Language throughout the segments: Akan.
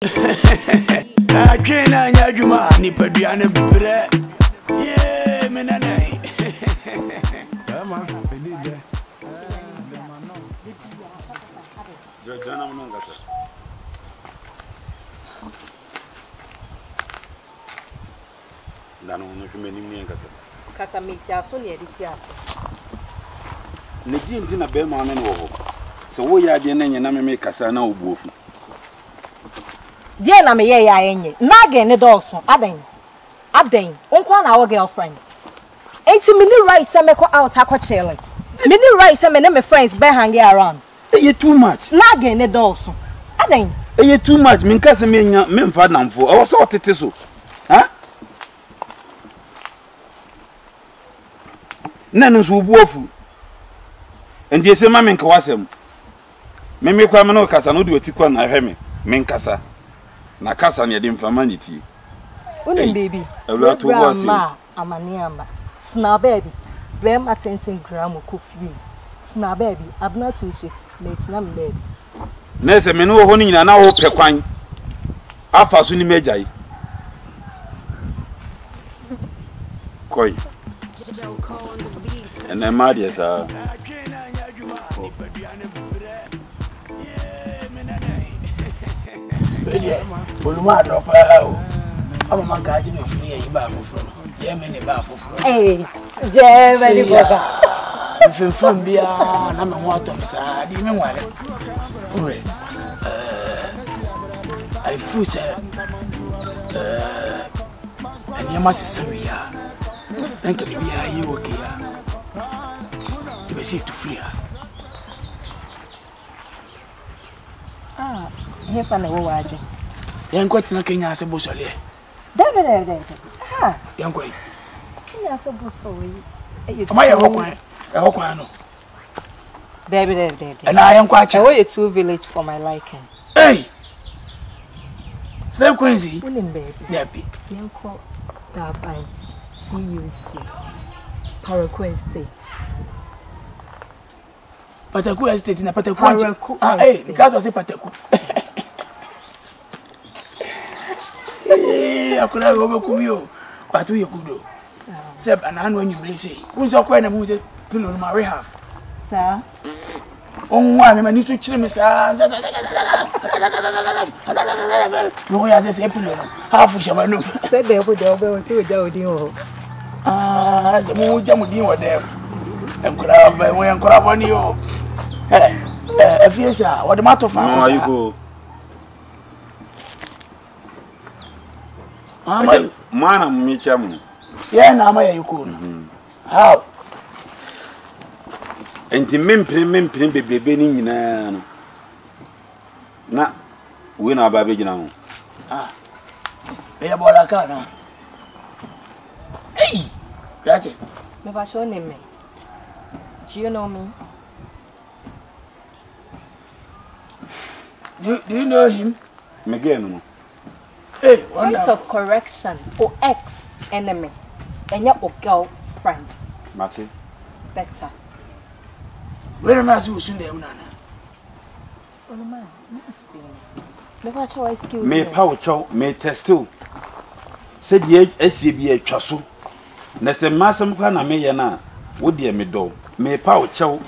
I can't Yajuma, Nipadiana Bre. Yeah, Menane. Come on, I did that. Kasa meti aso ne editi ase. Ne di nti na be ma no wo ho. So wo ya de na nyina me kasa na obuofu. Die na me ye ya enye. Na ge ne dogso aden. Onkwa na wo girlfriend. Enti me ni right say me ko out akọ me ni right say me ne me friends be hanging around. You too much. Na ge ne dogso aden. You too much. Min kasa me nya me mfa namfo. O so tete so. Ha? Nanu so obuofu. Ndi ese ma men ka wasem. Me kwa me no kasa no de otikwa na hwe me. Men kasa. Na kasa ne de mfama ni ti. Unim baby. Ewura to go asi. Amaniamba. Sna baby. Bem attention gram ko fie. Sna baby. Abna too sweet. Metina me baby. Nese me no ho ni nyina na wo pe kwan. Afa so ni megyae. Koi. And I'm mad, yes, sir. Hey, Germany, if you're from beyond, I'm a water beside you. I feel and you must say, and can be here, okay. You see to free her. Ah, here for the word. Young quite not Kenya as a bushel. David, ah, young quite. Kenya as a bushel. My Hokwano. David, and I am quite away to village for my liking. Hey, Slave Quincy, William baby, Yappy, young call by CUC, Paraguay States. Pataku estate in a Pataku. Ah, hey, because was a Pataku. I could have overcome you, but we could do. Seb and I when you may say, who's your quite a music pillow on my half? Sir? Oh, one, I need to chill, Miss. No, I just a pillow. Half of Shamanu. Said they would over to a Jody. Ah, the moon jam with you there. And could have my way and could have on you. If yes, sir, what the matter for you go? Man, I'm Micham. Yeah, now you could. How? And the men prim baby na we na baby now. Ah, be a bola car. Hey, Gratty. Never show name me. Do you know me? Do you know him? Again. Hey, Point of correction or ex enemy. And your girlfriend. Matty. Better. Where am I soon there, Nana? Oh, man. Never show excuse Me power chow, me test too. Said ye SCB chasso. Nese massam kana me yana. Would ye me do? Me power chow.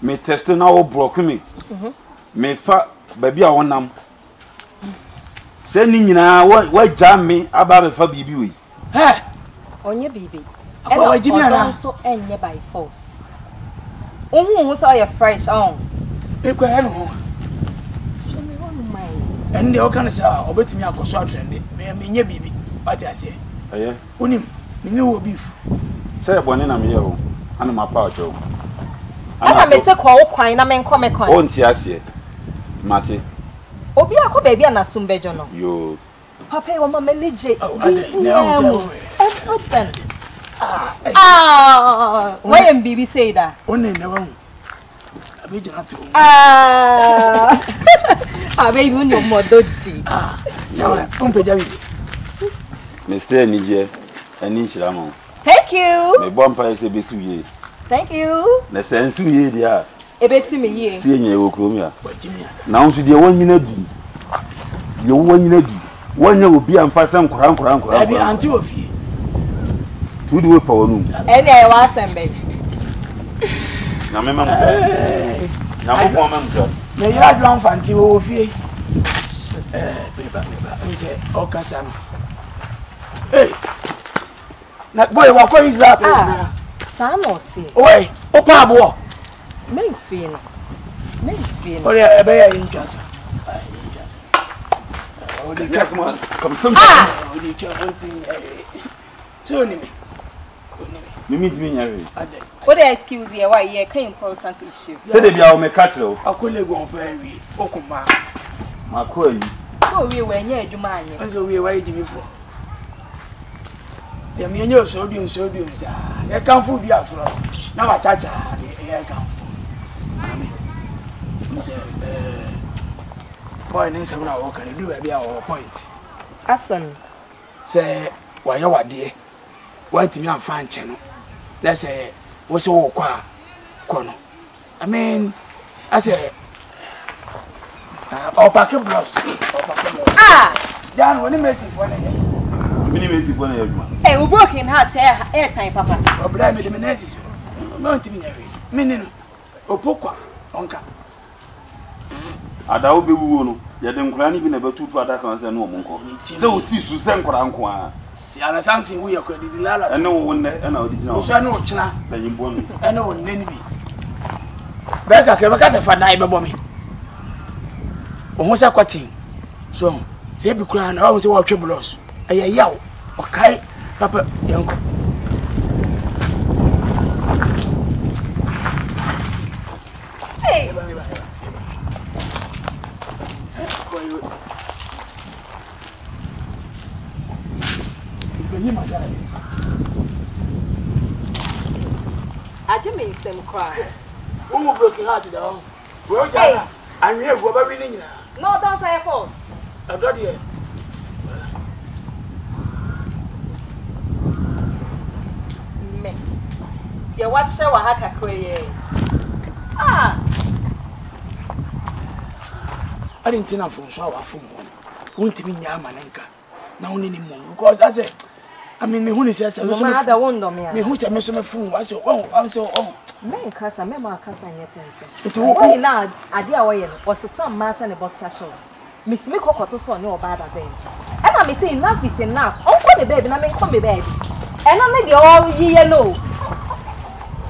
Me test now broke me. Me fa baby I want them. Sending na what jam me about a baby. Eh? On your baby. And also end by force. Oh, saw your fresh on. Show me one mind. And the Okanasa, or bet me a coswa trendy. May I mean your baby? What I say? Aye. Unim, you beef. Say one in a meal. And my power chow. I may say call quine, I mean, come a coin. Won't you see? Matty. Obia baby and assume bejono. You. Papa, or mamma, Nijay. Oh, I know. Ah, why am BB say that? Only in the room. Ah, baby, when you're more dirty. Ah, Mr. Nije, and Nishamon. Thank you. The bumper is a bit. Thank you. The sense you here. A bit see me here. Seeing you, Okromia. Now, to the 1 minute. You won you one you will be and pass some crank. I be anti of you. To do a power room. Any I was and baby. Now, Mamma, may you have long fancy of you. We say, oh, Cassano. Hey, that boy, what is that? Sanoti. Oi, Opa Boy. May feel. Oh, yeah, a bear in Castle. Oh, the Castle. Come some. Oh, the Castle. Soon, me meet me. What the excuse here? Why you can important issue? Say they be our mecatro. I couldn't go very Okuma. My queen. So we were near you, man. And so we waiting before. The menu sodium, sir. I can't fool you out for now. I touch I can't. Boy, and some now can do our point. Asan Say, why you are dear? Why to me and find channel? Let's say, what's all corner. I mean, I say, or packet blouse. John, when you mess it for hey, we broken heart airtime, Papa. or blind me the menaces. Not me, meaning, or poker, uncle. Ada obi wu no ye de nkura ni bi na betu fu ada kan se no mo nko se o si su se nkura nko a si ana something we yakọ didi lala ene wo wonne ena original so na o china bayimbo no ene o nne ni bi be ka kre be ka se fa dai be bo me o ho se kwatin so se bi kura na o se wo twe blows eye yaw o kai papa yanko Hey, I just made them cry. Who broken heart down? Well, Jana, I'm here for everything. No, don't say false. I got here. Me. You watch show haka kwe. Ah. I didn't think of so our phone. Won't mean Yamanenka. Now, any more because I said, I mean, who says, I'm not the one, me who said, Mr. Phone was so oh. Men casa, Mamma Casa, and yet. It will not, I dear way, was some mass and about sachets. Miss Miko to so no bad then. And I may say enough is enough. Oh, call me baby, and I may call me baby. And I make you all ye know.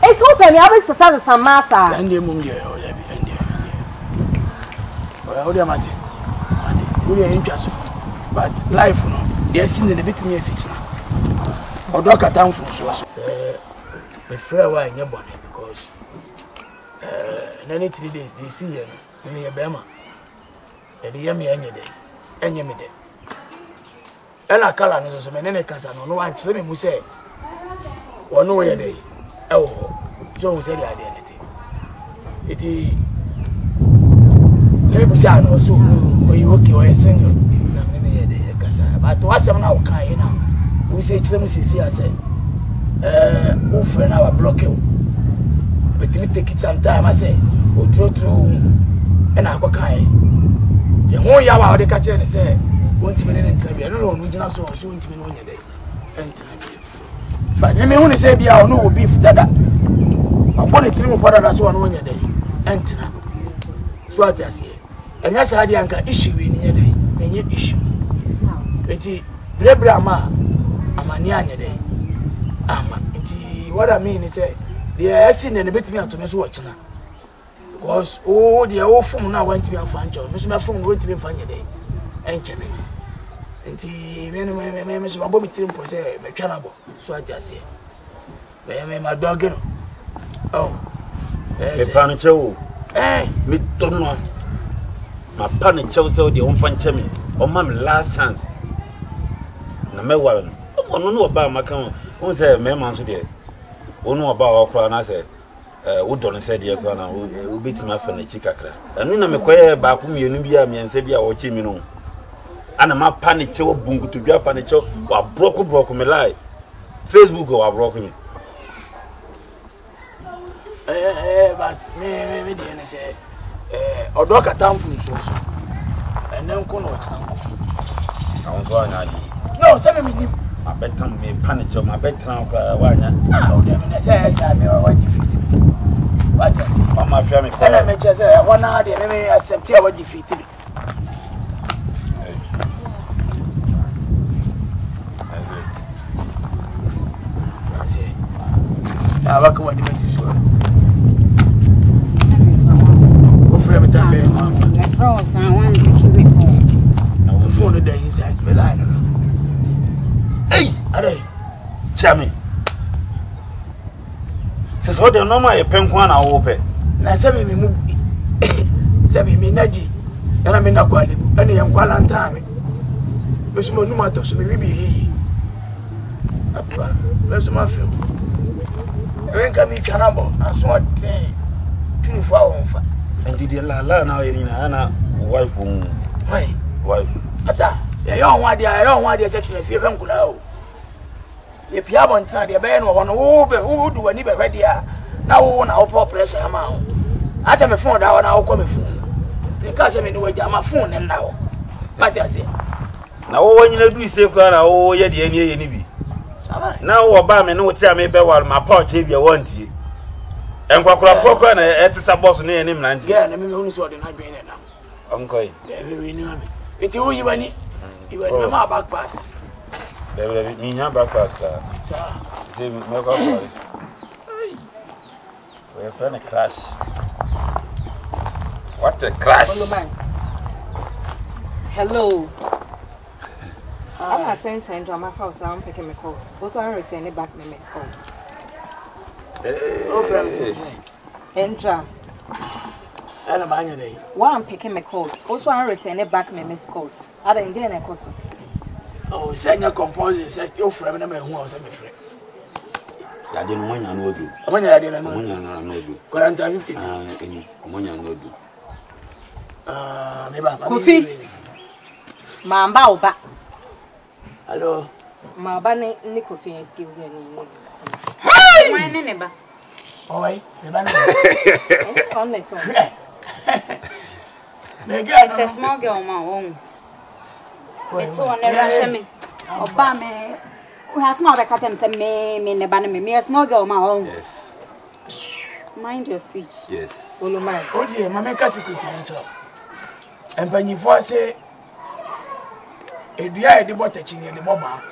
It's open, I will say some massa. And the moon, well, dear Matty, to interest. But life, no, they are seen in the bit near 6 now. Or dog at town from source. Say, the fair wine, your bonnet, because in any 3 days they see him in the Bama. And the yummy any day, and yummy day. And I call on us, and any cousin, no one, Sammy will say, or no way a day. Oh, Joe said the identity. It is. Let me say, I know so, or you okay, or a single. But what's now kind now? We say to them, see, I say, for an hour block you. But you take it some time, I say, or through, and I go kind. The whole hour the catcher and say, 1 minute and 3. I don't know, we just saw so 20 minutes on your day. But let me only say, be our no beef that I want to trim part of us on your day. Antina. So I just say, and that's how the anchor issue in your day, and your issue. Eti Brama amanianya dey ama eti what I mean is they are seen in the bit me to me so watch na because oh the old form now want to be a fan job me form want to be fan dey encheme enti me so abo me trim po say me twa na bo so ati ase me my dog no oh e pan chewo me tono ma pan chewo say the on fan cheme o ma me last chance na me wala no no ba maka won say me man so de onu oba okra na say wo don say de okra na wo betima fa na chikakra anu na me koye ba ko mienu bia miense bia wo chi mi no ana ma panic che wo bungu to dwa panic che wa broko me lie Facebook wa broko me but me dey say odo katam fun so and then come watch now. I was going to No, send me. I bet me panic on my bed now. Why not? Oh, them say I may want defeated. What I see. On my family, And I may just say, one hour, they may accept you what defeated. I say, I work on the message. Frame it up, like froze, I want to keep it home. phone the inside the line. Hey, are Chammy. Says what the normal a pen one I open. now send me move. Send me Naji, and I'm in a quality, and I am quarantine. Miss Monumato, so maybe he. That's my film. I ain't got me canabo, I saw it 24 hours. And did you la now in Anna wife? Why? Wife. Asa, I don't want the section if you come to if you haven't tried the band or who do any ready. Now, our poor pressure amount. I tell me phone down, I'll come phone. Because I mean, we jam my phone and now. What I say. Now, when you do say, oh, yeah, the enemy. Now, Obama, no tell me about my pouch if you want it. And Quackra and as a boss near him, and yeah, I mean, only so they're not doing it now. Uncle, it's you, you are my back pass. They will mean your breakfast. Say, milk up. We're going to crash. What a crash! Hello. I'm saying send to my house. I'm picking my calls. Also, I'm returning back my missed calls. Oh, friends, Entra. and a man day. Why I'm picking my calls. Also, I'm returning back my missed calls. I didn't get a course. Oh, send your composer, set your friend and who was a friend. I didn't want to know you. When I didn't know you. Quarantine 50. Kofi. Mamba Oba. Hello. Mamba ni Kofi excuse me. Hey! My neighbor. Oh, wait. Come let's go. It's a small girl on my own. It's all never me. Obama. We have not a cat and say me, me, a small girl on my own. Yes. Mind your speech. Yes. Olumai. Oh, dear, my make us a secret mentor. And when you first say, a dear, the water ching in the bomber.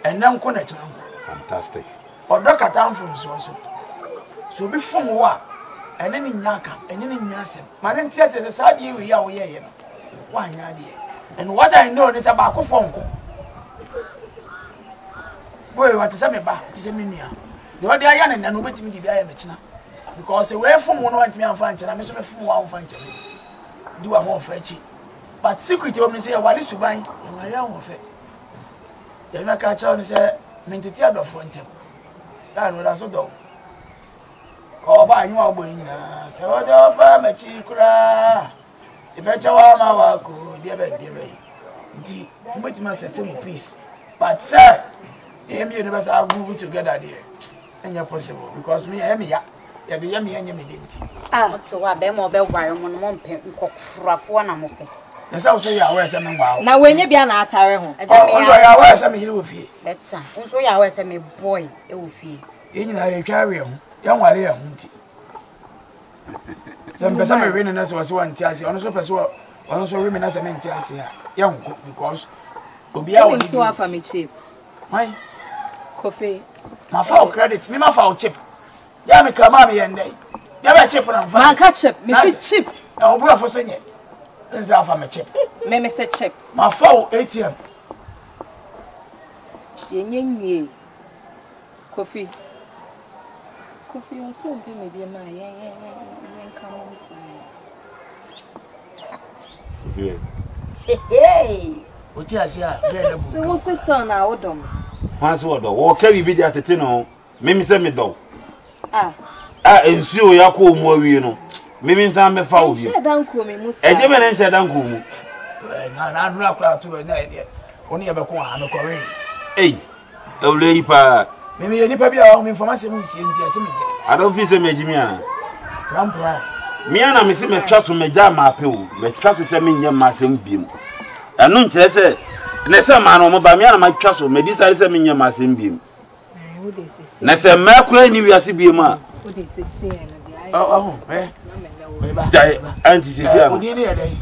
And now connect them. Fantastic. Or dock a town from so before what? And then in Yaka, and then in Yassam. My name says a sad year we are here. Why, dear? And what I know is about a phone call. Boy, what is a back? It is a minia. The other young and nobody to me the Ayamachina. Because away from one want me and French, and I'm Mr. from one French. Do a more Frenchy. But secret of me say, what is to buy? And my own of it. The American child say, meant to tear the front. That was also dog. Oh, by you are going. So, what offer my chicra? The better one, my work, dear baby. Indeed, which must set him peace. But, sir, you must have moved together there. And you're possible because me, yeah, the yummy and yummy didn't. Ah, so what? Them or bell wire on one pen, rough one. I'm okay. That's also your way, some wow. Now, when you be an attire home, I wear some you with you. That's also your way, some boy, it will feel. In a carry him, young Walia. Some person reading us was one Tiasi, also women as a man Tiasi, young because will be out so for me cheap. Why? Coffee. My foul credit, me my foul chip. Yeah, me come on and day. Yeah, chip on fire. Catch up, Mr. Chip. I'll put for singing. Let's have a chip. Meme said chip. My foul ATM. Ye, coffee. Coffee also be maybe a man, come on side. Hey, What you say? The sister now, Odom. Once what or carry be at the tino, Mimi send me dog. And see you call more, you know. Mimi some me foul you. Don't call me, Musa. And Jimmy said, Uncle. I'm not proud to an idea. Only ever come on a career. Hey, oh, lady pa. Maybe any baby are home information. I don't feel so, Majimiana. Rampra. Me ana me se me twa so me ja ma pe o. Me twa so se me nyɛ ma asɛm biem. Ɛno nkyerɛ sɛ ne se ma no mo ba me ana ma twa so me di sare se me nyɛ ma asɛm biem. Na se ma kura ni wiase biem a. O de se se no de ai. Oh, Jai anti se se o di ni e dey.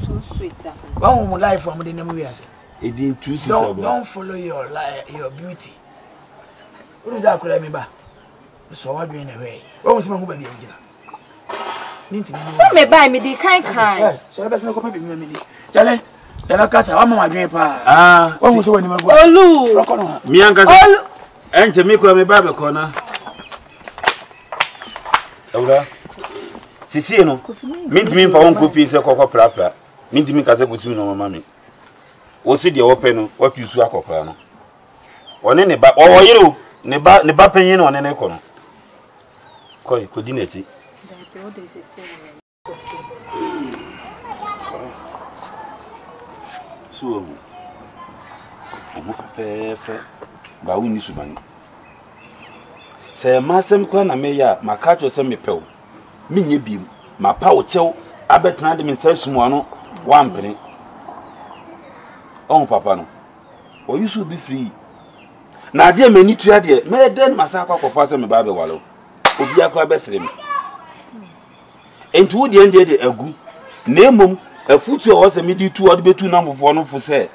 Too sweet. One more life from the name wiase. Edin too sweet. Don't follow your beauty. What is that kura me ba? So what doing away? What was my go be agina? Ninti me. So me buy me di kind. So be say ko pe me di. Jale, jala kasa wa mama dwen pa. Ah, what was when me go? Olu. Mi anka. Olu. Ente me kura me ba be ko na. Ewura. Sisi no. Minti me fa won kofi se kokko prapra. Minti me ka se ko simi no mama me. Wo si de wo pe no, wo twisu akokra no. One ne ba, wo yiro, ne ba panyin no ne ko no. Koi, ko di neti. So, mo fe ba woni subani. Se masem kwa na me ya, maka cho se me pew. Me nye biem, ma pa wo chew, abetena de me nsa sumu ano, wampene. On papa no. O you should be free. Na de me ni tua de, me den masaka kofa se me ba be walo. Obi akwa besere me. Enti wo de ende de agu. Na emom afutu o se me di tu o de betu na mfofo no fo se.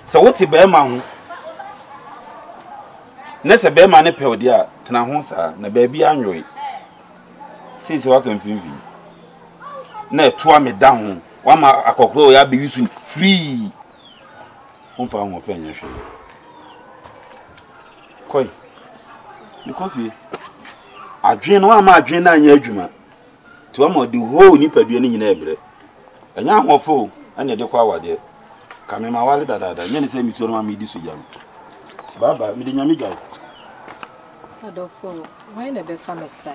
Se wo ti be ma ho. Na se be ma ne pe odi a tena ho sa na ba bi anyoy. Since wa kan finfi. Na eto me da ho. Wa ma akokro ya be yusu free. On fa ho fe nya hwe. Koi. Ni kofi. Adwen no ama adwen na anya adwuma. Ti wa ma the whole ni padua ni nyina ebre. Anya ahofo anya de kwa awade. Ka me ma wale dada. Nya ni se mi to no ma mi di so jam. Baba mi de nya mi jaw. Adofo, why na be famous sir?